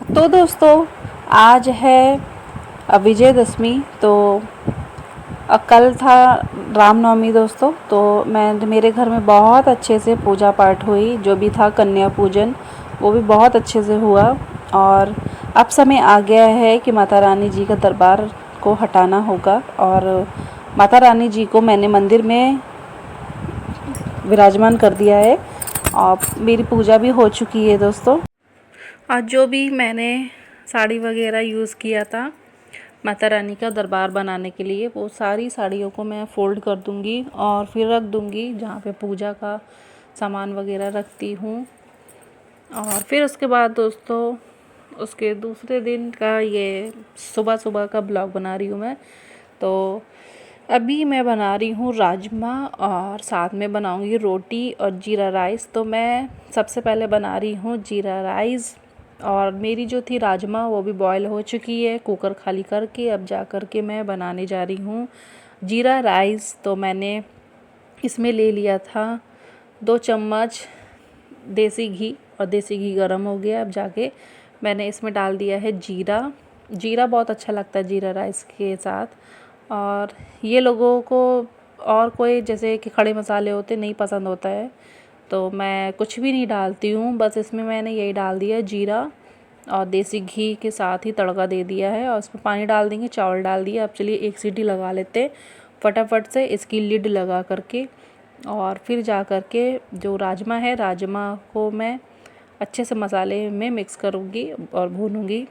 तो दोस्तों, आज है विजयदशमी। तो कल था रामनवमी दोस्तों। तो मेरे घर में बहुत अच्छे से पूजा पाठ हुई। जो भी था कन्या पूजन, वो भी बहुत अच्छे से हुआ। और अब समय आ गया है कि माता रानी जी का दरबार को हटाना होगा। और माता रानी जी को मैंने मंदिर में विराजमान कर दिया है और मेरी पूजा भी हो चुकी है दोस्तों। आज जो भी मैंने साड़ी वगैरह यूज़ किया था माता रानी का दरबार बनाने के लिए, वो सारी साड़ियों को मैं फ़ोल्ड कर दूंगी और फिर रख दूंगी जहाँ पे पूजा का सामान वगैरह रखती हूँ। और फिर उसके बाद दोस्तों, उसके दूसरे दिन का ये सुबह सुबह का ब्लॉग बना रही हूँ मैं। तो अभी मैं बना रही हूँ राजमा और साथ में बनाऊँगी रोटी और जीरा राइस। तो मैं सबसे पहले बना रही हूँ जीरा राइस। और मेरी जो थी राजमा वो भी बॉयल हो चुकी है, कुकर खाली करके अब जा कर के मैं बनाने जा रही हूँ जीरा राइस। तो मैंने इसमें ले लिया था 2 चम्मच देसी घी, और देसी घी गर्म हो गया। अब जाके मैंने इसमें डाल दिया है जीरा। जीरा बहुत अच्छा लगता है जीरा राइस के साथ। और ये लोगों को और कोई जैसे कि खड़े मसाले होते नहीं पसंद होता है, तो मैं कुछ भी नहीं डालती हूँ। बस इसमें मैंने यही डाल दिया जीरा और देसी घी के साथ ही तड़का दे दिया है। और उसमें पानी डाल देंगे, चावल डाल दिया। अब चलिए एक सीटी लगा लेते हैं फटाफट से इसकी लिड लगा करके। और फिर जा कर के जो राजमा है, राजमा को मैं अच्छे से मसाले में मिक्स करूँगी और भूनूँगी।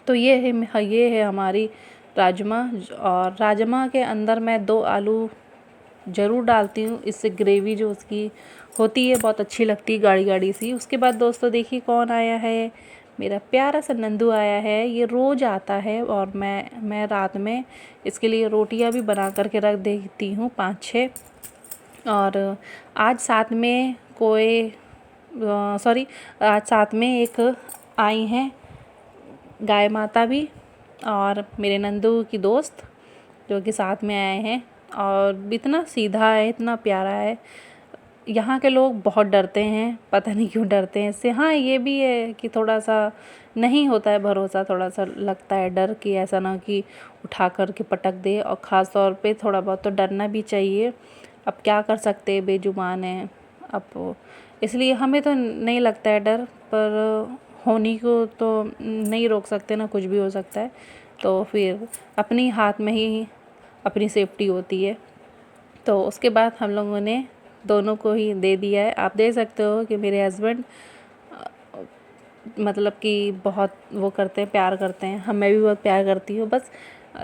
तो ये है हमारी राजमा। और राजमा के अंदर मैं 2 आलू ज़रूर डालती हूँ, इससे ग्रेवी जो उसकी होती है बहुत अच्छी लगती है, गाढ़ी गाढ़ी सी। उसके बाद दोस्तों देखिए कौन आया है, मेरा प्यारा सा नंदू आया है। ये रोज़ आता है और मैं रात में इसके लिए रोटियां भी बना करके रख देती हूँ 5-6। और आज साथ में आज साथ में एक आई हैं गाय माता भी, और मेरे नंदू की दोस्त जो कि साथ में आए हैं। और इतना सीधा है, इतना प्यारा है। यहाँ के लोग बहुत डरते हैं, पता नहीं क्यों डरते हैं इससे। हाँ, ये भी है कि थोड़ा सा नहीं होता है भरोसा, थोड़ा सा लगता है डर कि ऐसा ना कि उठा कर के पटक दे। और ख़ास तौर पे थोड़ा बहुत तो डरना भी चाहिए। अब क्या कर सकते हैं, बेजुबान है। अब इसलिए हमें तो नहीं लगता है डर, पर होनी को तो नहीं रोक सकते ना, कुछ भी हो सकता है। तो फिर अपनी हाथ में ही अपनी सेफ्टी होती है। तो उसके बाद हम लोगों ने दोनों को ही दे दिया है। आप देख सकते हो कि मेरे हस्बैंड मतलब कि बहुत वो करते हैं, प्यार करते हैं। मैं भी बहुत प्यार करती हूँ। बस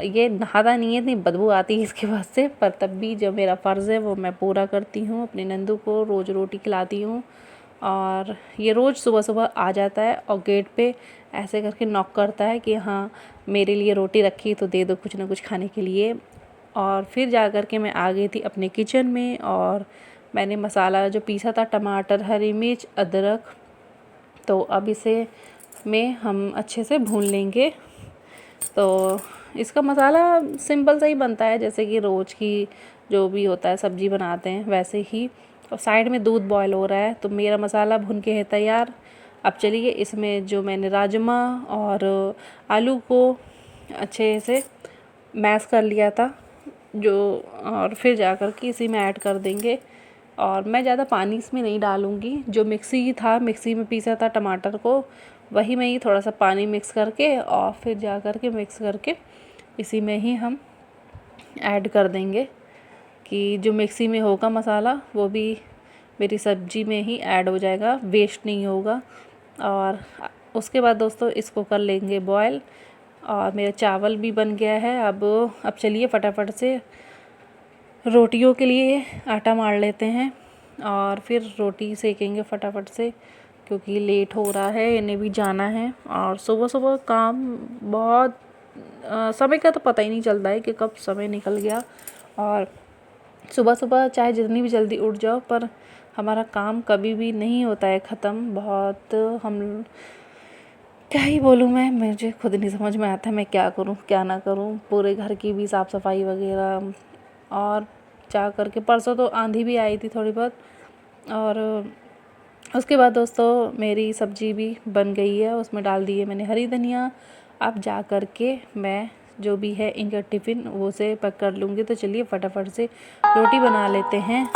ये नहाता नहीं है, इतनी बदबू आती है इसके बाद से। पर तब भी जो मेरा फ़र्ज़ है वो मैं पूरा करती हूँ। अपने नंदू को रोज़ रोटी खिलाती हूँ। और ये रोज़ सुबह सुबह आ जाता है और गेट पे ऐसे करके नॉक करता है कि हाँ मेरे लिए रोटी रखी तो दे दो कुछ ना कुछ खाने के लिए। और फिर जा कर के मैं आ गई थी अपने किचन में, और मैंने मसाला जो पीसा था, टमाटर, हरी मिर्च, अदरक, तो अब इसे में हम अच्छे से भून लेंगे। तो इसका मसाला सिंपल सा ही बनता है, जैसे कि रोज़ की जो भी होता है सब्ज़ी बनाते हैं वैसे ही। और साइड में दूध बॉयल हो रहा है, तो मेरा मसाला भुन के है तैयार। अब चलिए इसमें जो मैंने राजमा और आलू को अच्छे से मैश कर लिया था जो, और फिर जा कर के इसी में ऐड कर देंगे। और मैं ज़्यादा पानी इसमें नहीं डालूँगी। जो मिक्सी में पीसा था टमाटर को, वही में ही थोड़ा सा पानी मिक्स करके और फिर जा कर के मिक्स करके इसी में ही हम ऐड कर देंगे कि जो मिक्सी में होगा मसाला वो भी मेरी सब्ज़ी में ही ऐड हो जाएगा, वेस्ट नहीं होगा। और उसके बाद दोस्तों इसको कर लेंगे बॉयल। और मेरा चावल भी बन गया है। अब चलिए फटाफट से रोटियों के लिए आटा मार लेते हैं और फिर रोटी सेकेंगे फटाफट से, क्योंकि लेट हो रहा है, इन्हें भी जाना है। और सुबह सुबह काम बहुत समय का तो पता ही नहीं चलता है कि कब समय निकल गया। और सुबह सुबह चाहे जितनी भी जल्दी उठ जाओ, पर हमारा काम कभी भी नहीं होता है ख़त्म। बहुत हम क्या ही बोलूँ मैं, मुझे खुद नहीं समझ में आता है मैं क्या करूँ क्या ना करूँ। पूरे घर की भी साफ़ सफाई वगैरह, और जा कर के परसों तो आंधी भी आई थी थोड़ी बहुत, और उसके बाद दोस्तों मेरी सब्ज़ी भी बन गई है, उसमें डाल दी है मैंने हरी धनिया। अब जा कर के मैं जो भी है इनका टिफ़िन वो से पैक कर लूँगी। तो चलिए फटाफट से रोटी बना लेते हैं।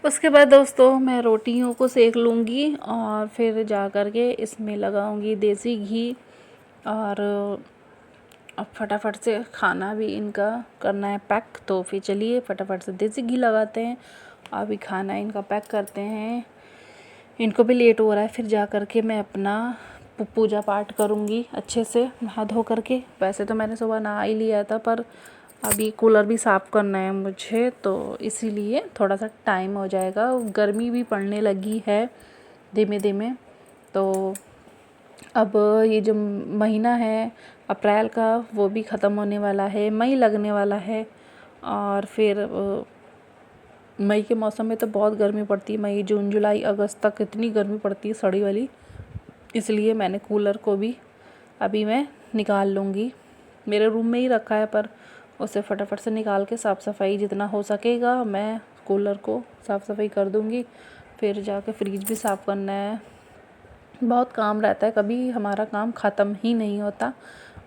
उसके बाद दोस्तों मैं रोटियों को सेक लूँगी और फिर जा कर के इसमें लगाऊँगी देसी घी। और अब फटाफट से खाना भी इनका करना है पैक। तो फिर चलिए फटाफट से देसी घी लगाते हैं, अभी खाना इनका पैक करते हैं। इनको भी लेट हो रहा है। फिर जा कर के मैं अपना पूजा पाठ करूँगी अच्छे से नहा धो करके। वैसे तो मैंने सुबह नहा ही लिया था, पर अभी कूलर भी साफ़ करना है मुझे, तो इसीलिए थोड़ा सा टाइम हो जाएगा। गर्मी भी पड़ने लगी है धीमे धीमे। तो अब ये जो महीना है अप्रैल का वो भी ख़त्म होने वाला है, मई लगने वाला है। और फिर मई के मौसम में तो बहुत गर्मी पड़ती है, मई जून जुलाई अगस्त तक इतनी गर्मी पड़ती है सड़ी वाली। इसलिए मैंने कूलर को भी अभी मैं निकाल लूँगी। मेरे रूम में ही रखा है, पर उसे फटाफट से निकाल के साफ़ सफाई जितना हो सकेगा मैं कूलर को साफ़ सफाई कर दूँगी। फिर जाके फ्रिज भी साफ़ करना है, बहुत काम रहता है, कभी हमारा काम ख़त्म ही नहीं होता।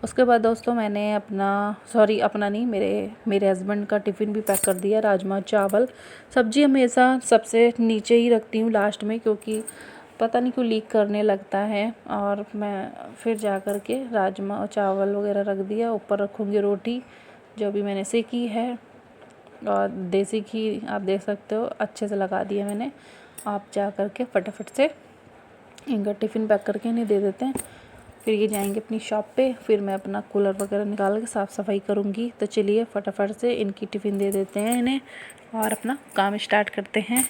उसके बाद दोस्तों मैंने अपना नहीं, मेरे हस्बैंड का टिफ़िन भी पैक कर दिया। राजमा चावल, सब्ज़ी हमेशा सबसे नीचे ही रखती हूँ लास्ट में, क्योंकि पता नहीं क्यों लीक करने लगता है। और मैं फिर जा कर के राजमा और चावल वगैरह रख दिया। ऊपर रखूँगी रोटी जो भी मैंने सेकी है, और देसी घी आप देख सकते हो अच्छे से लगा दिया मैंने। आप जा कर के फटाफट से इनका टिफ़िन पैक करके इन्हें दे देते हैं। फिर ये जाएंगे अपनी शॉप पे, फिर मैं अपना कूलर वगैरह निकाल के साफ़ सफाई करूँगी। तो चलिए फटाफट से इनकी टिफ़िन दे देते हैं इन्हें और अपना काम स्टार्ट करते हैं।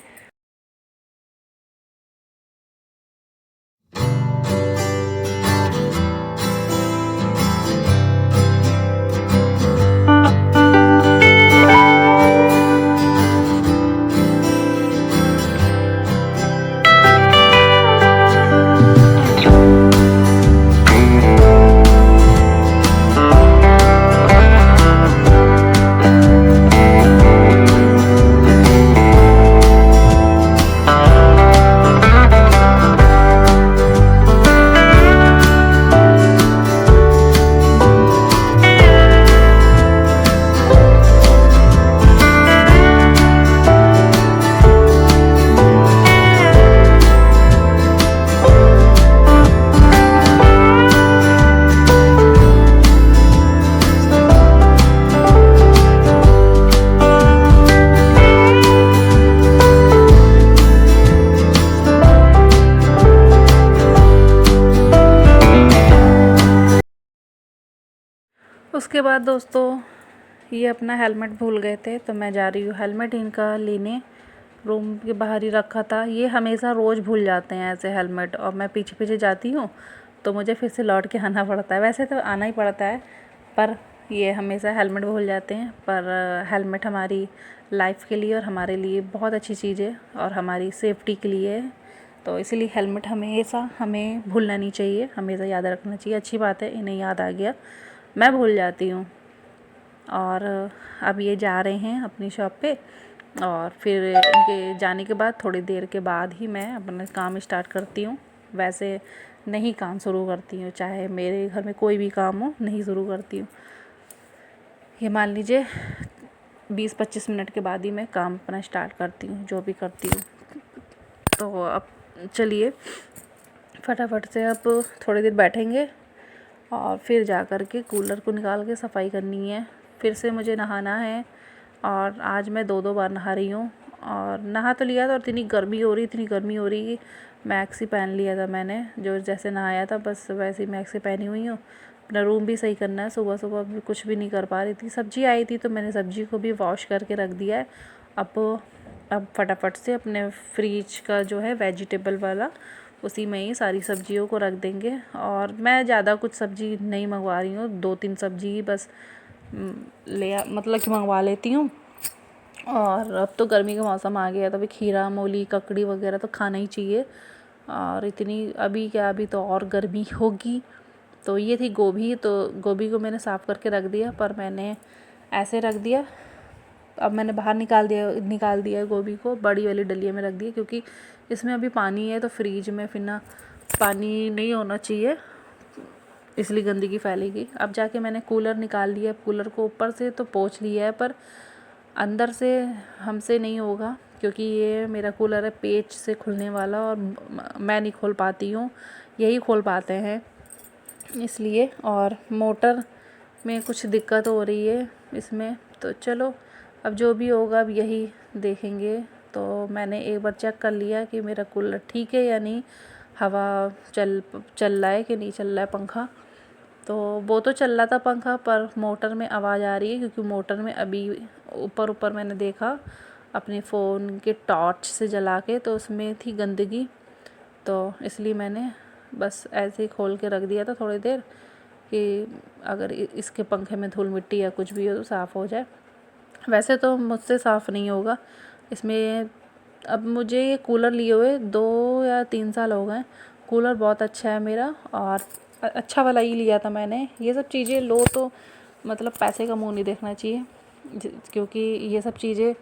उसके बाद दोस्तों ये अपना हेलमेट भूल गए थे, तो मैं जा रही हूँ हेलमेट इनका लेने। रूम के बाहर ही रखा था। ये हमेशा रोज़ भूल जाते हैं ऐसे हेलमेट, और मैं पीछे पीछे जाती हूँ तो मुझे फिर से लौट के आना पड़ता है। वैसे तो आना ही पड़ता है, पर ये हमेशा हेलमेट भूल जाते हैं। पर हेलमेट हमारी लाइफ के लिए और हमारे लिए बहुत अच्छी चीज़ है, और हमारी सेफ्टी के लिए है। तो इसीलिए हेलमेट हमेशा हमें भूलना नहीं चाहिए, हमेशा याद रखना चाहिए। अच्छी बात है इन्हें याद आ गया, मैं भूल जाती हूँ। और अब ये जा रहे हैं अपनी शॉप पे, और फिर इनके जाने के बाद थोड़ी देर के बाद ही मैं अपना काम स्टार्ट करती हूँ। वैसे नहीं काम शुरू करती हूँ, चाहे मेरे घर में कोई भी काम हो, नहीं शुरू करती हूँ। ये मान लीजिए 20-25 मिनट के बाद ही मैं काम अपना स्टार्ट करती हूँ, जो भी करती हूँ। तो अब चलिए फटाफट से अब थोड़ी देर बैठेंगे, और फिर जा कर के कूलर को निकाल के सफाई करनी है। फिर से मुझे नहाना है और आज मैं 2 बार नहा रही हूँ। और नहा तो लिया था और इतनी गर्मी हो रही कि मैक्सी पहन लिया था मैंने, जो जैसे नहाया था बस वैसे ही मैक्सी पहनी हुई हूँ। अपना रूम भी सही करना है, सुबह सुबह भी कुछ भी नहीं कर पा रही थी। सब्जी आई थी तो मैंने सब्जी को भी वॉश करके रख दिया है। अब फटाफट से अपने फ्रिज का जो है वेजिटेबल वाला, उसी में ही सारी सब्जियों को रख देंगे। और मैं ज़्यादा कुछ सब्ज़ी नहीं मंगवा रही हूँ, 2-3 सब्ज़ी ही बस मतलब कि मंगवा लेती हूँ। और अब तो गर्मी का मौसम आ गया, तो अभी खीरा, मूली, ककड़ी वगैरह तो खाना ही चाहिए। और अभी तो और गर्मी होगी। तो ये थी गोभी, तो गोभी को मैंने साफ़ करके रख दिया, पर मैंने ऐसे रख दिया। अब मैंने बाहर निकाल दिया गोभी को, बड़ी वाली डलिया में रख दिया, क्योंकि इसमें अभी पानी है तो फ्रीज में फिर ना पानी नहीं होना चाहिए, इसलिए गंदगी फैलेगी। अब जाके मैंने कूलर निकाल लिया, कूलर को ऊपर से तो पोंछ लिया है, पर अंदर से हमसे नहीं होगा, क्योंकि ये मेरा कूलर है पेच से खुलने वाला और मैं नहीं खोल पाती हूँ, यही खोल पाते हैं इसलिए। और मोटर में कुछ दिक्कत हो रही है इसमें, तो चलो अब जो भी होगा अब यही देखेंगे। तो मैंने एक बार चेक कर लिया कि मेरा कूलर ठीक है या नहीं, हवा चल रहा है कि नहीं चल रहा है पंखा। तो वो तो चल रहा था पंखा, पर मोटर में आवाज़ आ रही है, क्योंकि मोटर में अभी ऊपर मैंने देखा अपने फ़ोन के टॉर्च से जला के, तो उसमें थी गंदगी। तो इसलिए मैंने बस ऐसे ही खोल के रख दिया था थोड़ी देर, कि अगर इसके पंखे में धूल मिट्टी या कुछ भी हो तो साफ़ हो जाए। वैसे तो मुझसे साफ़ नहीं होगा इसमें। अब मुझे ये कूलर लिए हुए 2 या 3 साल हो गए। कूलर बहुत अच्छा है मेरा, और अच्छा वाला ही लिया था मैंने। ये सब चीज़ें लो तो मतलब पैसे का मुँह नहीं देखना चाहिए, क्योंकि ये सब चीज़ें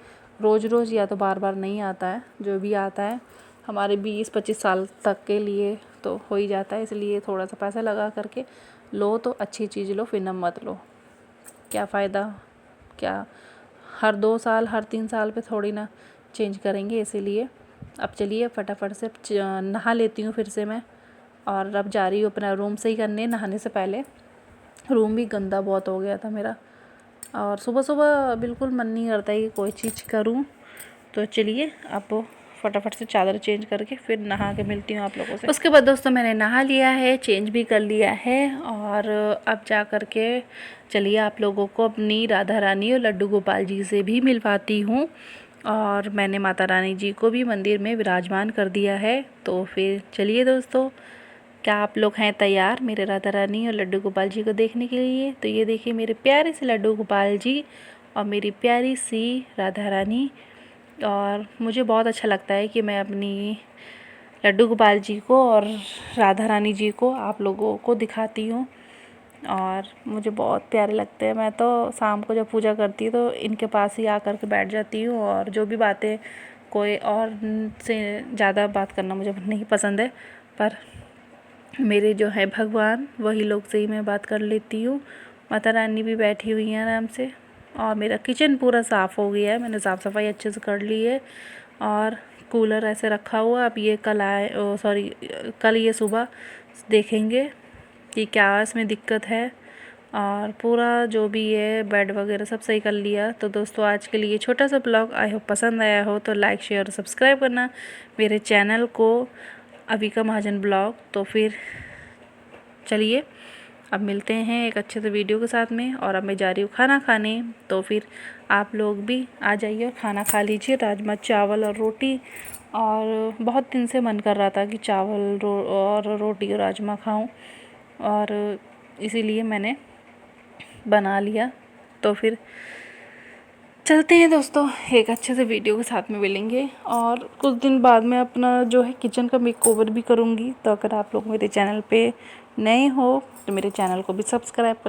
रोज़ रोज़ या तो बार बार नहीं आता है। जो भी आता है हमारे 20-25 साल तक के लिए तो हो ही जाता है, इसलिए थोड़ा सा पैसा लगा करके लो तो अच्छी चीज़ लो, फिर न मत लो। क्या फ़ायदा, क्या हर 2 साल हर 3 साल पे थोड़ी ना चेंज करेंगे, इसीलिए। अब चलिए फटाफट से नहा लेती हूँ फिर से मैं, और अब जा रही हूँ अपना रूम सही करने। नहाने से पहले रूम भी गंदा बहुत हो गया था मेरा, और सुबह सुबह बिल्कुल मन नहीं करता है कि कोई चीज़ करूँ। तो चलिए अब फटाफट से चादर चेंज करके फिर नहा के मिलती हूँ आप लोगों से। उसके बाद दोस्तों मैंने नहा लिया है, चेंज भी कर लिया है, और अब जा कर के चलिए आप लोगों को अपनी राधा रानी और लड्डू गोपाल जी से भी मिलवाती हूँ। और मैंने माता रानी जी को भी मंदिर में विराजमान कर दिया है। तो फिर चलिए दोस्तों, क्या आप लोग हैं तैयार मेरे राधा रानी और लड्डू गोपाल जी को देखने के लिए? तो ये देखिए मेरे प्यारे से लड्डू गोपाल जी और मेरी प्यारी सी राधा रानी। और मुझे बहुत अच्छा लगता है कि मैं अपनी लड्डू गोपाल जी को और राधा रानी जी को आप लोगों को दिखाती हूँ, और मुझे बहुत प्यारे लगते हैं। मैं तो शाम को जब पूजा करती हूँ तो इनके पास ही आकर के बैठ जाती हूँ, और जो भी बातें, कोई और से ज़्यादा बात करना मुझे नहीं पसंद है, पर मेरे जो है भगवान वही लोग से ही मैं बात कर लेती हूँ। माता रानी भी बैठी हुई हैं आराम से, और मेरा किचन पूरा साफ़ हो गया है, मैंने साफ़ सफाई अच्छे से कर ली है। और कूलर ऐसे रखा हुआ, अब ये कल ये सुबह देखेंगे कि क्या इसमें दिक्कत है। और पूरा जो भी है बेड वगैरह सब सही कर लिया। तो दोस्तों आज के लिए छोटा सा ब्लॉग आई होप पसंद आया हो, तो लाइक शेयर और सब्सक्राइब करना मेरे चैनल को अविका महाजन ब्लॉग। तो फिर चलिए अब मिलते हैं एक अच्छे से वीडियो के साथ में, और अब मैं जा रही हूँ खाना खाने। तो फिर आप लोग भी आ जाइए और खाना खा लीजिए, राजमा चावल और रोटी। और बहुत दिन से मन कर रहा था कि चावल और रोटी और राजमा खाऊं, और इसीलिए मैंने बना लिया। तो फिर चलते हैं दोस्तों, एक अच्छे से वीडियो के साथ में मिलेंगे। और कुछ दिन बाद मैं अपना जो है किचन का मेकओवर भी करूँगी। तो अगर आप लोग मेरे चैनल पे नए हो तो मेरे चैनल को भी सब्सक्राइब कर